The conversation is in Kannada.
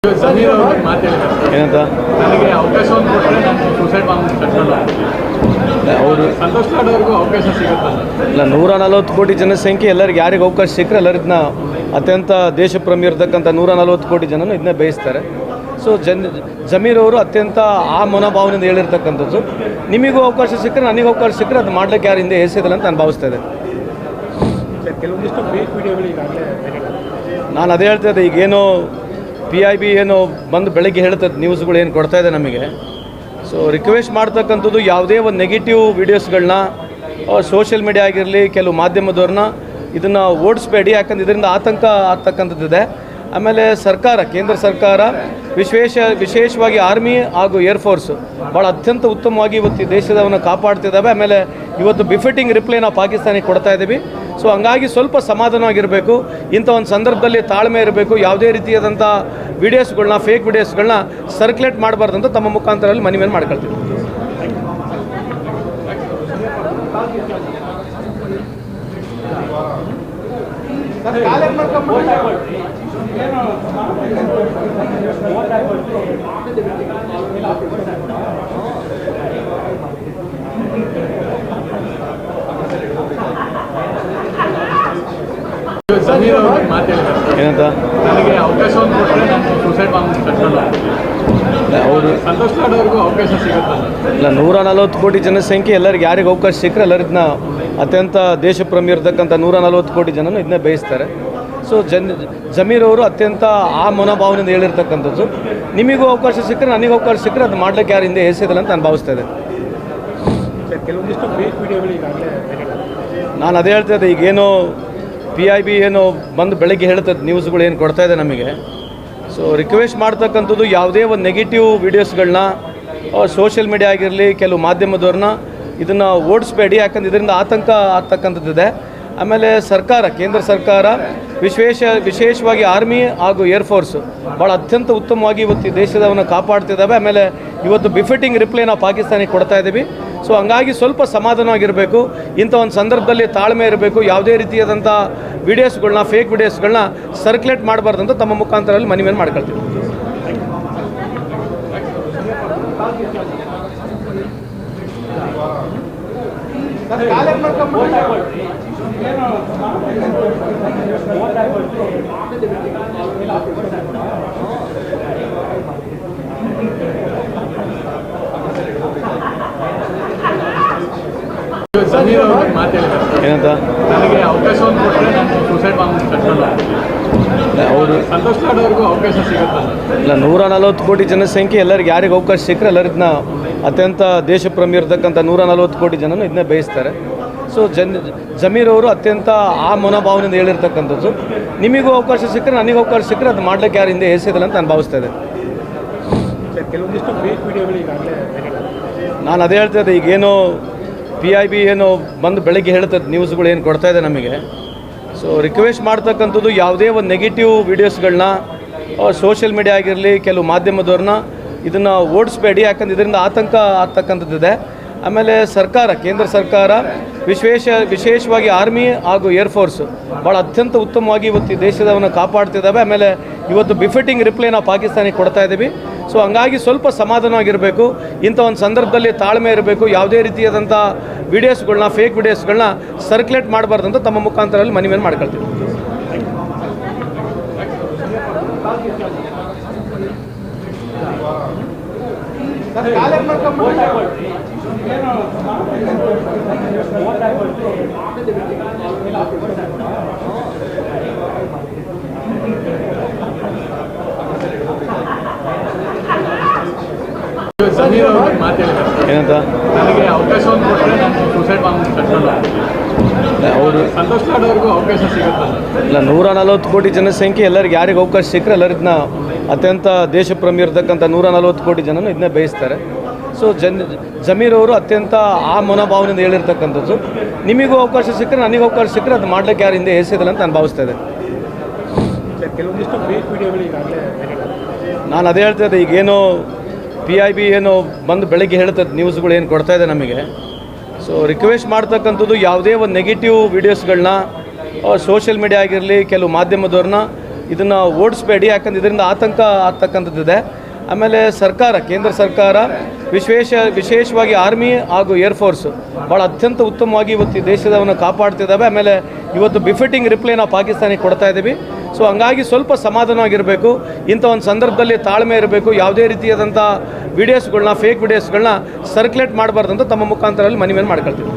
ಏನಂತ ನನಗೆ ಅವಕಾಶವನ್ನು ಕೊಟ್ಟರೆ ನಾನು ಸೂಸೈಡ್ ಮಾಡ್ಕೊಂಡು ಕಟ್ಕೊಂಡು ಅವರು ಸಂತೋಷ್ ಲಾಡ್ ಅವ್ರಿಗೂ ಅವಕಾಶ ಸಿಗುತ್ತೆ ಇಲ್ಲ 140 ಕೋಟಿ ಜನಸಂಖ್ಯೆ ಎಲ್ಲರಿಗೆ ಯಾರಿಗೆ ಅವಕಾಶ ಸಿಕ್ಕರೆ ಎಲ್ಲರನ್ನ ಅತ್ಯಂತ ದೇಶಪ್ರೇಮಿ ಇರತಕ್ಕಂಥ 140 ಕೋಟಿ ಜನನು ಇದನ್ನೇ ಬಯಸ್ತಾರೆ. ಸೊ ಜಮೀರ್ ಅವರು ಅತ್ಯಂತ ಆ ಮನೋಭಾವನೆಯಿಂದ ಹೇಳಿರ್ತಕ್ಕಂಥದ್ದು. ನಿಮಗೂ ಅವಕಾಶ ಸಿಕ್ಕರೆ ನನಗೆ ಅವಕಾಶ ಸಿಕ್ಕರೆ ಅದು ಮಾಡ್ಲಿಕ್ಕೆ ಯಾರು ಹಿಂದೆ ಎಸೆಯೋದಿಲ್ಲ ಅಂತ ನಾನು ಭಾವಿಸ್ತಾ ಇದ್ದೆ. ಕೆಲವೊಂದಿಷ್ಟು ಫೇಕ್ ವಿಡಿಯೋಗಳು ಈಗಾಗಲೇ ನಾನು ಅದೇ ಹೇಳ್ತಾ ಇದ್ದೆ, ಈಗೇನೋ PIB ಏನೋ ಬಂದು ಬೆಳಗ್ಗೆ ಹೇಳ್ತದೆ ನ್ಯೂಸ್ಗಳು ಏನು ಕೊಡ್ತಾ ಇದೆ ನಮಗೆ. ಸೊ ರಿಕ್ವೆಸ್ಟ್ ಮಾಡ್ತಕ್ಕಂಥದ್ದು ಯಾವುದೇ ಒಂದು ನೆಗೆಟಿವ್ ವೀಡಿಯೋಸ್ಗಳನ್ನ ಸೋಷಿಯಲ್ ಮೀಡಿಯಾ ಆಗಿರಲಿ ಕೆಲವು ಮಾಧ್ಯಮದವ್ರನ್ನ ಇದನ್ನು ಓಡಿಸ್ಬೇಡಿ, ಯಾಕಂದ್ರೆ ಇದರಿಂದ ಆತಂಕ ಆಗ್ತಕ್ಕಂಥದ್ದಿದೆ. ಆಮೇಲೆ ಸರ್ಕಾರ, ಕೇಂದ್ರ ಸರ್ಕಾರ ವಿಶೇಷವಾಗಿ ಆರ್ಮಿ ಹಾಗೂ ಏರ್ಫೋರ್ಸ್ ಭಾಳ ಅತ್ಯಂತ ಉತ್ತಮವಾಗಿ ಇವತ್ತು ಈ ದೇಶದವನ್ನು ಕಾಪಾಡ್ತಿದ್ದಾವೆ. ಆಮೇಲೆ ಇವತ್ತು ಬಿಫಿಟಿಂಗ್ ರಿಪ್ಲೈ ನಾವು ಪಾಕಿಸ್ತಾನಿಗೆ ಕೊಡ್ತಾ ಇದ್ದೀವಿ. ಸೊ ಹಂಗಾಗಿ ಸ್ವಲ್ಪ ಸಮಾಧಾನವಾಗಿರಬೇಕು. ಇಂಥ ಒಂದು ಸಂದರ್ಭದಲ್ಲಿ ತಾಳ್ಮೆ ಇರಬೇಕು. ಯಾವುದೇ ರೀತಿಯಾದಂಥ ವೀಡಿಯೋಸ್ಗಳನ್ನ, ಫೇಕ್ ವೀಡಿಯೋಸ್ಗಳನ್ನ ಸರ್ಕ್ಯುಲೇಟ್ ಮಾಡಬಾರ್ದು ಅಂತ ತಮ್ಮ ಮುಖಾಂತರದಲ್ಲಿ ಮನವಿಯನ್ನು ಮಾಡ್ಕೊಳ್ತೀವಿ. ಏನಂತ ನನಗೆ ಅವಕಾಶವನ್ನು ಕೊಟ್ಟರೆ ನಾನು ಸೂಸೈಡ್ ಮಾಡ್ಕೊಂಡು ಕಟ್ಕೊಂಡು ಅವರು ಸಂತೋಷ್ ಲಾಡ್ ಅವ್ರಿಗೂ ಅವಕಾಶ ಸಿಗುತ್ತೆ ಇಲ್ಲ 140 ಕೋಟಿ ಜನಸಂಖ್ಯೆ ಎಲ್ಲರಿಗೆ ಯಾರಿಗೆ ಅವಕಾಶ ಸಿಕ್ಕರೆ ಎಲ್ಲರನ್ನ ಅತ್ಯಂತ ದೇಶಪ್ರೇಮಿ ಇರತಕ್ಕಂಥ 140 ಕೋಟಿ ಜನನು ಇದನ್ನೇ ಬಯಸ್ತಾರೆ. ಸೊ ಜಮೀರ್ ಅವರು ಅತ್ಯಂತ ಆ ಮನೋಭಾವನೆಯಿಂದ ಹೇಳಿರ್ತಕ್ಕಂಥದ್ದು. ನಿಮಗೂ ಅವಕಾಶ ಸಿಕ್ಕರೆ ನನಗೆ ಅವಕಾಶ ಸಿಕ್ಕರೆ ಅದು ಮಾಡ್ಲಿಕ್ಕೆ ಯಾರು ಹಿಂದೆ ಎಸೆಯೋದಿಲ್ಲ ಅಂತ ನಾನು ಭಾವಿಸ್ತಾ ಇದ್ದೆ. ಕೆಲವೊಂದಿಷ್ಟು ಫೇಕ್ ವಿಡಿಯೋಗಳು ಈಗಾಗಲೇ ನಾನು ಅದೇ ಹೇಳ್ತಾ ಇದ್ದೆ, ಈಗೇನೋ PIB ಏನೋ ಬಂದು ಬೆಳಗ್ಗೆ ಹೇಳ್ತದೆ ನ್ಯೂಸ್ಗಳು ಏನು ಕೊಡ್ತಾ ಇದೆ ನಮಗೆ. ಸೊ ರಿಕ್ವೆಸ್ಟ್ ಮಾಡ್ತಕ್ಕಂಥದ್ದು ಯಾವುದೇ ಒಂದು ನೆಗೆಟಿವ್ ವೀಡಿಯೋಸ್ಗಳನ್ನ ಸೋಷಿಯಲ್ ಮೀಡಿಯಾ ಆಗಿರಲಿ ಕೆಲವು ಮಾಧ್ಯಮದವ್ರನ್ನ ಇದನ್ನು ಓಡಿಸ್ಬೇಡಿ, ಯಾಕಂದ್ರೆ ಇದರಿಂದ ಆತಂಕ ಆಗ್ತಕ್ಕಂಥದ್ದಿದೆ. ಆಮೇಲೆ ಸರ್ಕಾರ, ಕೇಂದ್ರ ಸರ್ಕಾರ ವಿಶೇಷವಾಗಿ ಆರ್ಮಿ ಹಾಗೂ ಏರ್ಫೋರ್ಸ್ ಭಾಳ ಅತ್ಯಂತ ಉತ್ತಮವಾಗಿ ಇವತ್ತು ಈ ದೇಶದವನ್ನು ಕಾಪಾಡ್ತಿದ್ದಾವೆ. ಆಮೇಲೆ ಇವತ್ತು ಬಿಫಿಟಿಂಗ್ ರಿಪ್ಲೈ ನಾವು ಪಾಕಿಸ್ತಾನಿಗೆ ಕೊಡ್ತಾ ಇದ್ದೀವಿ. ಸೊ ಹಂಗಾಗಿ ಸ್ವಲ್ಪ ಸಮಾಧಾನವಾಗಿರಬೇಕು. ಇಂಥ ಒಂದು ಸಂದರ್ಭದಲ್ಲಿ ತಾಳ್ಮೆ ಇರಬೇಕು. ಯಾವುದೇ ರೀತಿಯಾದಂಥ ವೀಡಿಯೋಸ್ಗಳನ್ನ, ಫೇಕ್ ವೀಡಿಯೋಸ್ಗಳನ್ನ ಸರ್ಕ್ಯುಲೇಟ್ ಮಾಡಬಾರ್ದು ಅಂತ ತಮ್ಮ ಮುಖಾಂತರದಲ್ಲಿ ಮನವಿಯನ್ನು ಮಾಡ್ಕೊಳ್ತೀವಿ. ಏನಂತ ನನಗೆ ಅವಕಾಶವನ್ನು ಕೊಟ್ಟರೆ ನಾನು ಸೂಸೈಡ್ ಮಾಡ್ಕೊಂಡು ಕಟ್ಕೊಂಡು ಅವರು ಸಂತೋಷ್ ಲಾಡ್ ಅವ್ರಿಗೂ ಅವಕಾಶ ಸಿಗುತ್ತೆ ಇಲ್ಲ 140 ಕೋಟಿ ಜನಸಂಖ್ಯೆ ಎಲ್ಲರಿಗೆ ಯಾರಿಗೆ ಅವಕಾಶ ಸಿಕ್ಕರೆ ಎಲ್ಲರನ್ನ ಅತ್ಯಂತ ದೇಶಪ್ರೇಮಿ ಇರತಕ್ಕಂಥ 140 ಕೋಟಿ ಜನನು ಇದನ್ನೇ ಬಯಸ್ತಾರೆ. ಸೊ ಜಮೀರ್ ಅವರು ಅತ್ಯಂತ ಆ ಮನೋಭಾವನೆಯಿಂದ ಹೇಳಿರ್ತಕ್ಕಂಥದ್ದು. ನಿಮಗೂ ಅವಕಾಶ ಸಿಕ್ಕರೆ ನನಗೆ ಅವಕಾಶ ಸಿಕ್ಕರೆ ಅದು ಮಾಡ್ಲಿಕ್ಕೆ ಯಾರು ಹಿಂದೆ ಎಸೆಯೋದಿಲ್ಲ ಅಂತ ನಾನು ಭಾವಿಸ್ತಾ ಇದ್ದೆ. ಕೆಲವೊಂದಿಷ್ಟು ಫೇಕ್ ವಿಡಿಯೋಗಳು ಈಗಾಗಲೇ ನಾನು ಅದೇ ಹೇಳ್ತಾ ಇದ್ದೆ, ಈಗೇನೋ PIB ಏನೋ ಬಂದು ಬೆಳಗ್ಗೆ ಹೇಳ್ತದೆ ನ್ಯೂಸ್ಗಳು ಏನು ಕೊಡ್ತಾ ಇದೆ ನಮಗೆ. ಸೊ ರಿಕ್ವೆಸ್ಟ್ ಮಾಡ್ತಕ್ಕಂಥದ್ದು ಯಾವುದೇ ಒಂದು ನೆಗೆಟಿವ್ ವೀಡಿಯೋಸ್ಗಳನ್ನ ಸೋಷಿಯಲ್ ಮೀಡಿಯಾ ಆಗಿರಲಿ ಕೆಲವು ಮಾಧ್ಯಮದವ್ರನ್ನ ಇದನ್ನು ಓಡಿಸ್ಬೇಡಿ, ಯಾಕಂದ್ರೆ ಇದರಿಂದ ಆತಂಕ ಆಗ್ತಕ್ಕಂಥದ್ದಿದೆ. ಆಮೇಲೆ ಸರ್ಕಾರ, ಕೇಂದ್ರ ಸರ್ಕಾರ ವಿಶೇಷವಾಗಿ ಆರ್ಮಿ ಹಾಗೂ ಏರ್ಫೋರ್ಸ್ ಭಾಳ ಅತ್ಯಂತ ಉತ್ತಮವಾಗಿ ಇವತ್ತು ಈ ದೇಶದವನ್ನು ಕಾಪಾಡ್ತಿದ್ದಾವೆ. ಆಮೇಲೆ ಇವತ್ತು ಬಿಫಿಟಿಂಗ್ ರಿಪ್ಲೈ ನಾವು ಪಾಕಿಸ್ತಾನಿಗೆ ಕೊಡ್ತಾ ಇದ್ದೀವಿ. ಸೊ ಹಂಗಾಗಿ ಸ್ವಲ್ಪ ಸಮಾಧಾನವಾಗಿರಬೇಕು. ಇಂಥ ಒಂದು ಸಂದರ್ಭದಲ್ಲಿ ತಾಳ್ಮೆ ಇರಬೇಕು. ಯಾವುದೇ ರೀತಿಯಾದಂಥ ವೀಡಿಯೋಸ್ಗಳನ್ನ, ಫೇಕ್ ವೀಡಿಯೋಸ್ಗಳನ್ನ ಸರ್ಕ್ಯುಲೇಟ್ ಮಾಡಬಾರ್ದು ಅಂತ ತಮ್ಮ ಮುಖಾಂತರದಲ್ಲಿ ಮನವಿಯನ್ನು ಮಾಡ್ಕೊಳ್ತೀವಿ. ಏನಂತ ನನಗೆ ಅವಕಾಶವನ್ನು ಕೊಟ್ಟರೆ ನಾನು ಸೂಸೈಡ್ ಮಾಡ್ಕೊಂಡು ಕಟ್ಕೊಂಡು ಅವರು ಸಂತೋಷ್ ಲಾಡ್ ಅವ್ರಿಗೂ ಅವಕಾಶ ಸಿಗುತ್ತೆ ಇಲ್ಲ 140 ಕೋಟಿ ಜನಸಂಖ್ಯೆ ಎಲ್ಲರಿಗೆ ಯಾರಿಗೆ ಅವಕಾಶ ಸಿಕ್ಕರೆ ಎಲ್ಲರನ್ನ ಅತ್ಯಂತ ದೇಶಪ್ರೇಮಿ ಇರತಕ್ಕಂಥ 140 ಕೋಟಿ ಜನನು ಇದನ್ನೇ ಬಯಸ್ತಾರೆ. ಸೊ ಜಮೀರ್ ಅವರು ಅತ್ಯಂತ ಆ ಮನೋಭಾವನೆಯಿಂದ ಹೇಳಿರ್ತಕ್ಕಂಥದ್ದು. ನಿಮಗೂ ಅವಕಾಶ ಸಿಕ್ಕರೆ ನನಗೆ ಅವಕಾಶ ಸಿಕ್ಕರೆ ಅದು ಮಾಡ್ಲಿಕ್ಕೆ ಯಾರು ಹಿಂದೆ ಎಸೆಯೋದಿಲ್ಲ ಅಂತ ನಾನು ಭಾವಿಸ್ತಾ ಇದ್ದೆ. ಕೆಲವೊಂದಿಷ್ಟು ಫೇಕ್ ವಿಡಿಯೋಗಳು ಈಗಾಗಲೇ ನಾನು ಅದೇ ಹೇಳ್ತಾ ಇದ್ದೆ, ಈಗೇನೋ PIB ಏನೋ ಬಂದು ಬೆಳಗ್ಗೆ ಹೇಳ್ತದೆ ನ್ಯೂಸ್ಗಳು ಏನು ಕೊಡ್ತಾ ಇದೆ ನಮಗೆ. ಸೊ ರಿಕ್ವೆಸ್ಟ್ ಮಾಡ್ತಕ್ಕಂಥದ್ದು ಯಾವುದೇ ಒಂದು ನೆಗೆಟಿವ್ ವೀಡಿಯೋಸ್ಗಳನ್ನ ಸೋಷಿಯಲ್ ಮೀಡಿಯಾ ಆಗಿರಲಿ ಕೆಲವು ಮಾಧ್ಯಮದವ್ರನ್ನ ಇದನ್ನು ಓಡಿಸ್ಬೇಡಿ, ಯಾಕಂದ್ರೆ ಇದರಿಂದ ಆತಂಕ ಆಗ್ತಕ್ಕಂಥದ್ದಿದೆ. ಆಮೇಲೆ ಸರ್ಕಾರ, ಕೇಂದ್ರ ಸರ್ಕಾರ ವಿಶೇಷವಾಗಿ ಆರ್ಮಿ ಹಾಗೂ ಏರ್ಫೋರ್ಸು ಭಾಳ ಅತ್ಯಂತ ಉತ್ತಮವಾಗಿ ಇವತ್ತು ಈ ದೇಶದವನ್ನು ಕಾಪಾಡ್ತಿದ್ದಾವೆ. ಆಮೇಲೆ ಇವತ್ತು ಬಿಫಿಟಿಂಗ್ ರಿಪ್ಲೈ ನಾವು ಪಾಕಿಸ್ತಾನಿಗೆ ಕೊಡ್ತಾ ಇದ್ದೀವಿ. ಸೊ ಹಂಗಾಗಿ ಸ್ವಲ್ಪ ಸಮಾಧಾನವಾಗಿರಬೇಕು. ಇಂಥ ಒಂದು ಸಂದರ್ಭದಲ್ಲಿ ತಾಳ್ಮೆ ಇರಬೇಕು. ಯಾವುದೇ ರೀತಿಯಾದಂಥ ವಿಡಿಯೋಸ್ಗಳನ್ನ, ಫೇಕ್ ವಿಡಿಯೋಸ್ಗಳನ್ನ ಸರ್ಕ್ಯುಲೇಟ್ ಮಾಡಬಾರ್ದು ಅಂತ ತಮ್ಮ ಮುಖಾಂತರದಲ್ಲಿ ಮನವಿಯನ್ನು ಮಾಡ್ಕೊಳ್ತೀವಿ.